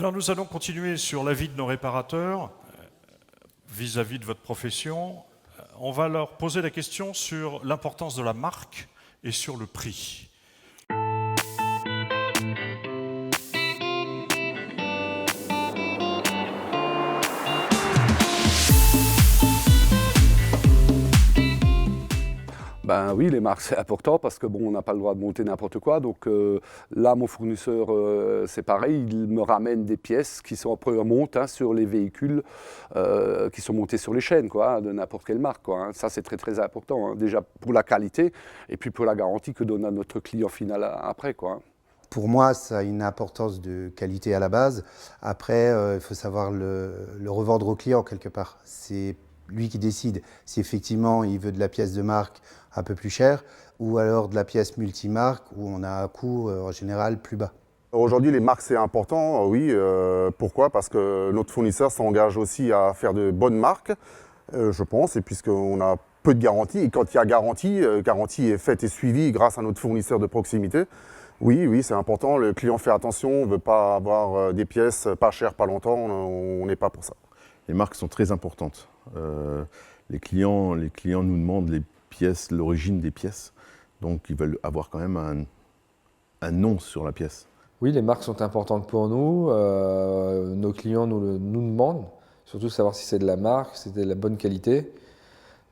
Alors nous allons continuer sur l'avis de nos réparateurs vis-à-vis de votre profession. On va leur poser la question sur l'importance de la marque et sur le prix. Ben oui, les marques, c'est important parce que bon, on n'a pas le droit de monter n'importe quoi. Donc là, mon fournisseur, c'est pareil, il me ramène des pièces qui sont montent sur les véhicules qui sont montés sur les chaînes, quoi, de n'importe quelle marque, quoi, hein. Ça, c'est très très important, hein. Déjà pour la qualité et puis pour la garantie que donne à notre client final après, quoi, hein. Pour moi, ça a une importance de qualité à la base. Après, il faut savoir le revendre au client quelque part. C'est lui qui décide si effectivement il veut de la pièce de marque un peu plus chère ou alors de la pièce multimarque où on a un coût en général plus bas. Aujourd'hui, les marques, c'est important, oui. Pourquoi? Parce que notre fournisseur s'engage aussi à faire de bonnes marques, je pense, et puisqu'on a peu de garantie. Et quand il y a garantie est faite et suivie grâce à notre fournisseur de proximité. Oui, c'est important. Le client fait attention, on ne veut pas avoir des pièces pas chères, pas longtemps, on n'est pas pour ça. Les marques sont très importantes. Les clients nous demandent les pièces, l'origine des pièces, donc ils veulent avoir quand même un nom sur la pièce. Oui, les marques sont importantes pour nous. Nos clients nous demandent, surtout savoir si c'est de la marque, si c'est de la bonne qualité.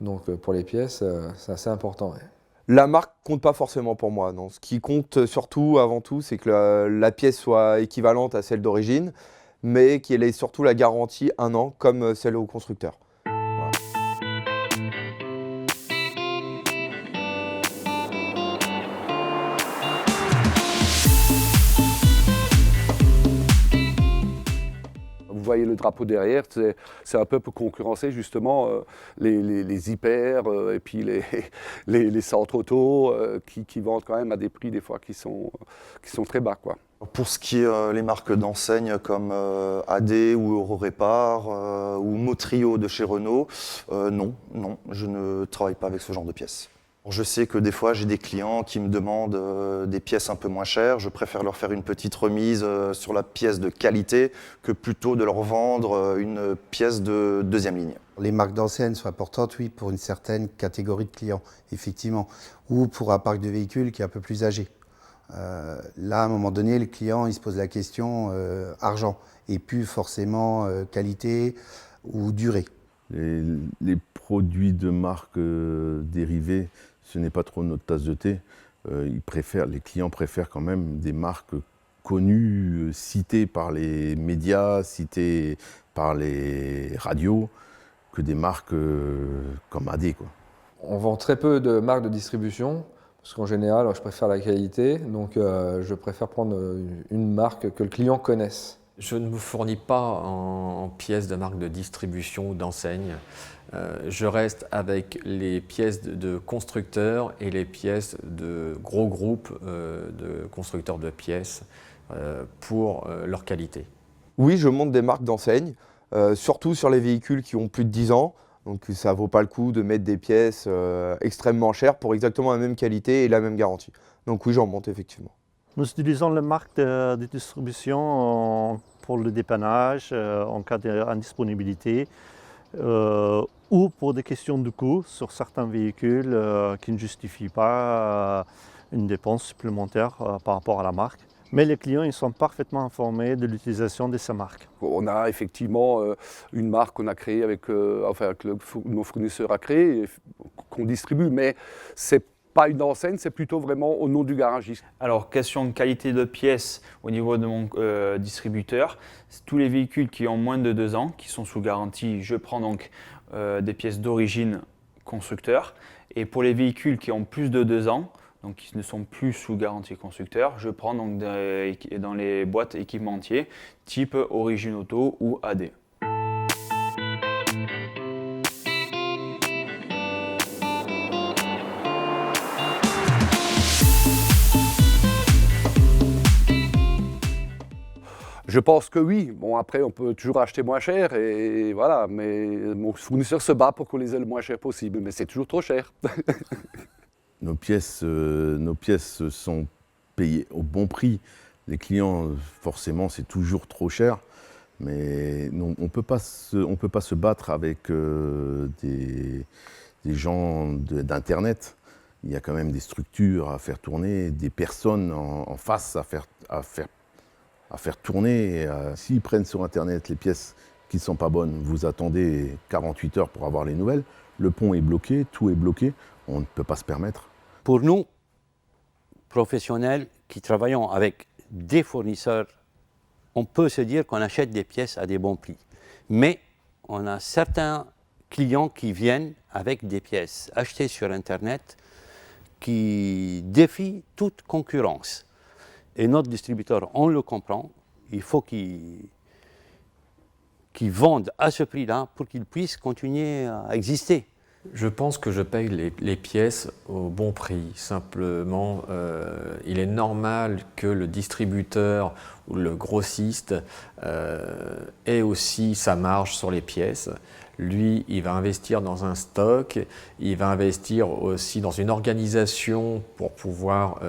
Donc pour les pièces, c'est assez important. Ouais. La marque compte pas forcément pour moi, non. Ce qui compte surtout, avant tout, c'est que la pièce soit équivalente à celle d'origine, mais qu'elle ait surtout la garantie 1 an, comme celle au constructeur. Voilà. Vous voyez le drapeau derrière, c'est un peu pour concurrencer justement les hyper et puis les centres auto qui vendent quand même à des prix des fois qui sont très bas, quoi. Pour ce qui est les marques d'enseigne comme AD ou Eurorépar ou Motrio de chez Renault, non, je ne travaille pas avec ce genre de pièces. Je sais que des fois j'ai des clients qui me demandent des pièces un peu moins chères. Je préfère leur faire une petite remise sur la pièce de qualité que plutôt de leur vendre une pièce de deuxième ligne. Les marques d'enseigne sont importantes, oui, pour une certaine catégorie de clients, effectivement, ou pour un parc de véhicules qui est un peu plus âgé. Là, à un moment donné, le client il se pose la question argent et plus forcément qualité ou durée. Les produits de marque dérivés, ce n'est pas trop notre tasse de thé. Les clients préfèrent quand même des marques connues, citées par les médias, citées par les radios, que des marques comme AD, quoi. On vend très peu de marques de distribution, parce qu'en général, je préfère la qualité, donc je préfère prendre une marque que le client connaisse. Je ne vous fournis pas en pièces de marque de distribution ou d'enseigne. Je reste avec les pièces de constructeurs et les pièces de gros groupes de constructeurs de pièces pour leur qualité. Oui, je monte des marques d'enseigne, surtout sur les véhicules qui ont plus de 10 ans. Donc ça ne vaut pas le coup de mettre des pièces extrêmement chères pour exactement la même qualité et la même garantie. Donc oui, j'en monte effectivement. Nous utilisons les marques de distribution pour le dépannage en cas d'indisponibilité ou pour des questions de coût sur certains véhicules qui ne justifient pas une dépense supplémentaire par rapport à la marque. Mais les clients ils sont parfaitement informés de l'utilisation de ces marques. On a effectivement une marque qu'on a créée avec nos fournisseurs a créé, qu'on distribue, mais c'est pas une enseigne, c'est plutôt vraiment au nom du garagiste. Alors, question de qualité de pièces au niveau de mon distributeur, tous les véhicules qui ont moins de 2 ans, qui sont sous garantie, je prends donc des pièces d'origine constructeur. Et pour les véhicules qui ont plus de 2 ans, donc qui ne sont plus sous garantie constructeur, je prends donc dans les boîtes équipementiers type Origine Auto ou AD. Je pense que oui. Bon, après, on peut toujours acheter moins cher, et voilà. Mais mon fournisseur se bat pour qu'on les ait le moins cher possible, mais c'est toujours trop cher. Nos pièces sont payées au bon prix Les clients, forcément, c'est toujours trop cher. Mais on ne peut pas se battre avec des gens d'Internet. Il y a quand même des structures à faire tourner, des personnes en face à faire tourner. S'ils prennent sur Internet les pièces qui ne sont pas bonnes, vous attendez 48 heures pour avoir les nouvelles. Le pont est bloqué, tout est bloqué. On ne peut pas se permettre. Pour nous, professionnels qui travaillons avec des fournisseurs, on peut se dire qu'on achète des pièces à des bons prix. Mais on a certains clients qui viennent avec des pièces achetées sur Internet qui défient toute concurrence. Et notre distributeur, on le comprend, il faut qu'ils vendent à ce prix-là pour qu'ils puissent continuer à exister. Je pense que je paye les pièces au bon prix. Simplement, il est normal que le distributeur ou le grossiste ait aussi sa marge sur les pièces. Lui, il va investir dans un stock, il va investir aussi dans une organisation pour pouvoir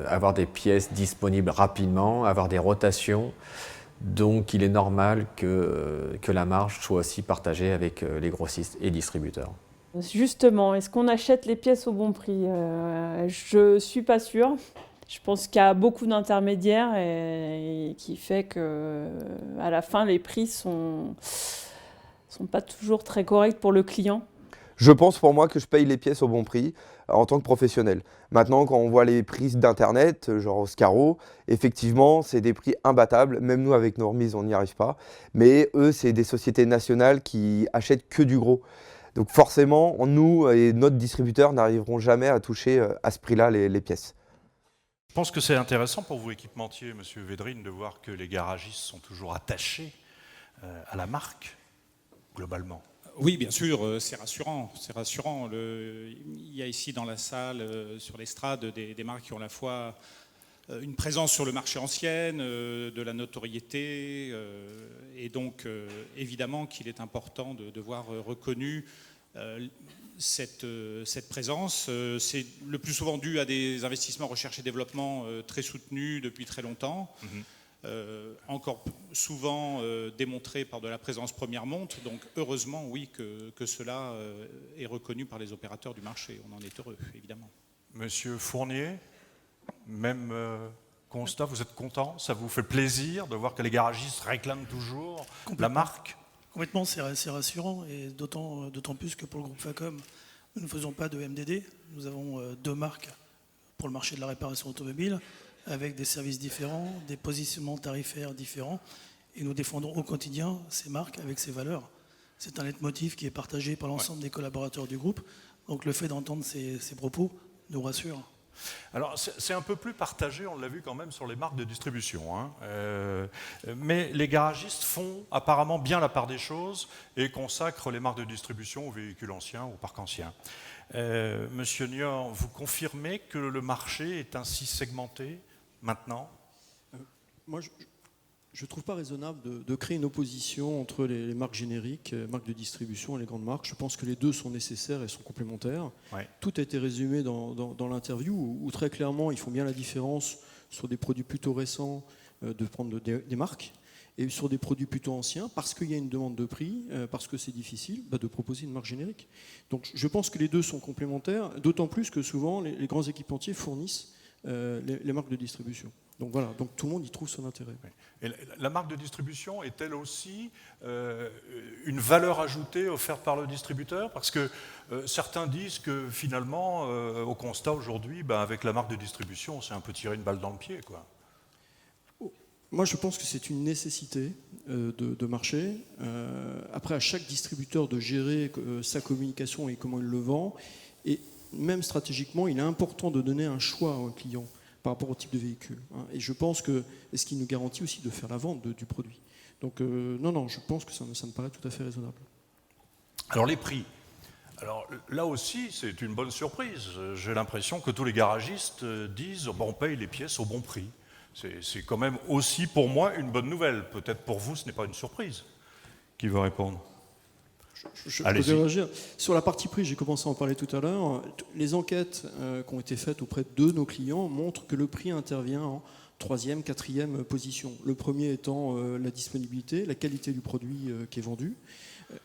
avoir des pièces disponibles rapidement, avoir des rotations. Donc il est normal que la marge soit aussi partagée avec les grossistes et distributeurs. Justement, est-ce qu'on achète les pièces au bon prix? Je ne suis pas sûre. Je pense qu'il y a beaucoup d'intermédiaires et qui fait qu'à la fin, les prix sont pas toujours très corrects pour le client. Je pense pour moi que je paye les pièces au bon prix en tant que professionnel. Maintenant, quand on voit les prix d'Internet, genre Oscaro, effectivement, c'est des prix imbattables. Même nous, avec nos remises, on n'y arrive pas. Mais eux, c'est des sociétés nationales qui achètent que du gros. Donc forcément, nous et notre distributeur n'arriveront jamais à toucher à ce prix-là les pièces. Je pense que c'est intéressant pour vous, équipementiers, Monsieur Védrine, de voir que les garagistes sont toujours attachés à la marque, globalement. Oui, bien sûr, c'est rassurant. C'est rassurant. Il y a ici dans la salle, sur l'estrade, des marques qui ont à la fois une présence sur le marché ancienne, de la notoriété, et donc évidemment qu'il est important de voir reconnue cette présence. C'est le plus souvent dû à des investissements recherche et développement très soutenus depuis très longtemps. Encore souvent démontré par de la présence première monte, donc heureusement oui que cela est reconnu par les opérateurs du marché, on en est heureux évidemment. Monsieur Fournier, même constat, vous êtes content? Ça vous fait plaisir de voir que les garagistes réclament toujours la marque? Complètement, c'est rassurant, et d'autant plus que pour le groupe Facom, nous ne faisons pas de MDD, nous avons deux marques pour le marché de la réparation automobile, avec des services différents, des positionnements tarifaires différents, et nous défendons au quotidien ces marques avec ces valeurs. C'est un leitmotiv qui est partagé par l'ensemble des collaborateurs du groupe, donc le fait d'entendre ces propos nous rassure. Alors c'est un peu plus partagé, on l'a vu quand même sur les marques de distribution, hein. Mais les garagistes font apparemment bien la part des choses et consacrent les marques de distribution aux véhicules anciens, au parc ancien. Monsieur Niort, vous confirmez que le marché est ainsi segmenté maintenant? Moi, je ne trouve pas raisonnable de créer une opposition entre les marques génériques, marques de distribution et les grandes marques. Je pense que les deux sont nécessaires et sont complémentaires. Ouais. Tout a été résumé dans l'interview où très clairement ils font bien la différence sur des produits plutôt récents de prendre des marques et sur des produits plutôt anciens parce qu'il y a une demande de prix, parce que c'est difficile de proposer une marque générique. Donc je pense que les deux sont complémentaires, d'autant plus que souvent les grands équipementiers fournissent les marques de distribution. Donc voilà, donc tout le monde y trouve son intérêt. Et la marque de distribution est-elle aussi une valeur ajoutée offerte par le distributeur? Parce que certains disent que finalement, au constat aujourd'hui, avec la marque de distribution, on s'est un peu tiré une balle dans le pied, quoi. Moi, je pense que c'est une nécessité de marché. Après, à chaque distributeur de gérer sa communication et comment il le vend. Et même stratégiquement, il est important de donner un choix au client par rapport au type de véhicule. Et je pense que c'est ce qui nous garantit aussi de faire la vente du produit. Donc non, je pense que ça me paraît tout à fait raisonnable. Alors les prix. Alors là aussi, c'est une bonne surprise. J'ai l'impression que tous les garagistes disent on paye les pièces au bon prix. C'est quand même aussi pour moi une bonne nouvelle. Peut-être pour vous, ce n'est pas une surprise. Qui veut répondre? Je peux réagir. Sur la partie prix, j'ai commencé à en parler tout à l'heure. Les enquêtes qui ont été faites auprès de nos clients montrent que le prix intervient troisième, quatrième position. Le premier étant la disponibilité, la qualité du produit qui est vendu,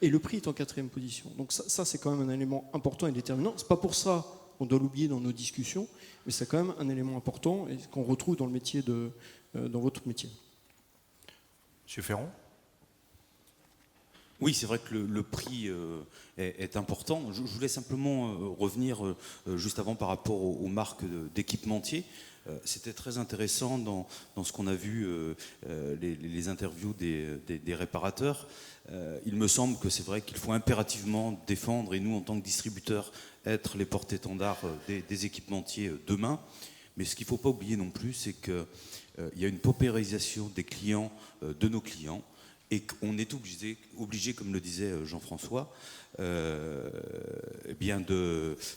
et le prix est en quatrième position. Donc ça c'est quand même un élément important et déterminant. C'est pas pour ça qu'on doit l'oublier dans nos discussions, mais c'est quand même un élément important et qu'on retrouve dans le métier dans votre métier. Monsieur Ferron ? Oui, c'est vrai que le prix est important. Je voulais simplement revenir juste avant par rapport aux marques d'équipementiers. C'était très intéressant dans ce qu'on a vu, les interviews des réparateurs. Il me semble que c'est vrai qu'il faut impérativement défendre, et nous en tant que distributeurs, être les porte-étendards des équipementiers demain. Mais ce qu'il ne faut pas oublier non plus, c'est qu'il y a une paupérisation des clients, de nos clients, et qu'on est obligé, comme le disait Jean-François,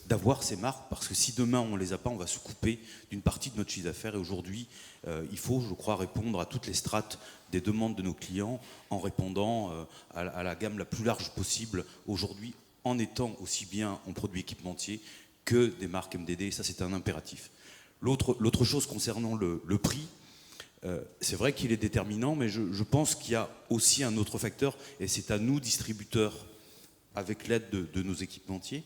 d'avoir ces marques, parce que si demain on ne les a pas, on va se couper d'une partie de notre chiffre d'affaires. Et aujourd'hui, il faut, je crois, répondre à toutes les strates des demandes de nos clients en répondant à la gamme la plus large possible aujourd'hui, en étant aussi bien en produits équipementiers que des marques MDD. Et ça, c'est un impératif. L'autre chose concernant le prix, c'est vrai qu'il est déterminant, mais je pense qu'il y a aussi un autre facteur, et c'est à nous, distributeurs, avec l'aide de nos équipementiers,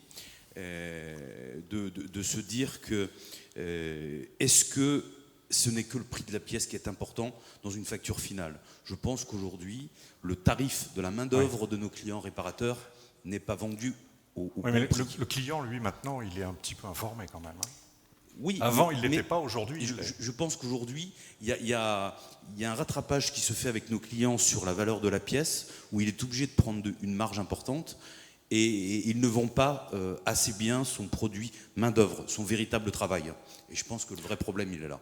de se dire que est-ce que ce n'est que le prix de la pièce qui est important dans une facture finale. Je pense qu'aujourd'hui, le tarif de la main-d'œuvre de nos clients réparateurs n'est pas vendu au mais le client, lui, maintenant, il est un petit peu informé quand même. Hein. Oui, avant, il ne l'était pas, aujourd'hui. Je pense qu'aujourd'hui, il y a un rattrapage qui se fait avec nos clients sur la valeur de la pièce, où il est obligé de prendre une marge importante, et ils ne vendent pas assez bien son produit main-d'œuvre, son véritable travail. Et je pense que le vrai problème, il est là.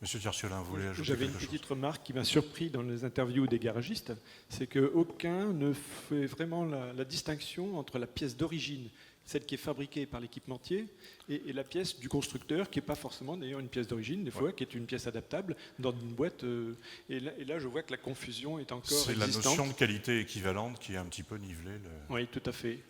Monsieur Tierciolin, vous voulez ajouter J'avais une quelque chose ? petite remarque qui m'a surpris dans les interviews des garagistes, c'est qu'aucun ne fait vraiment la distinction entre la pièce d'origine, celle qui est fabriquée par l'équipementier, et la pièce du constructeur, qui n'est pas forcément d'ailleurs une pièce d'origine, des fois, qui est une pièce adaptable dans une boîte. Et là, je vois que la confusion est encore existante. C'est la notion de qualité équivalente qui est un petit peu nivelée. Oui, tout à fait.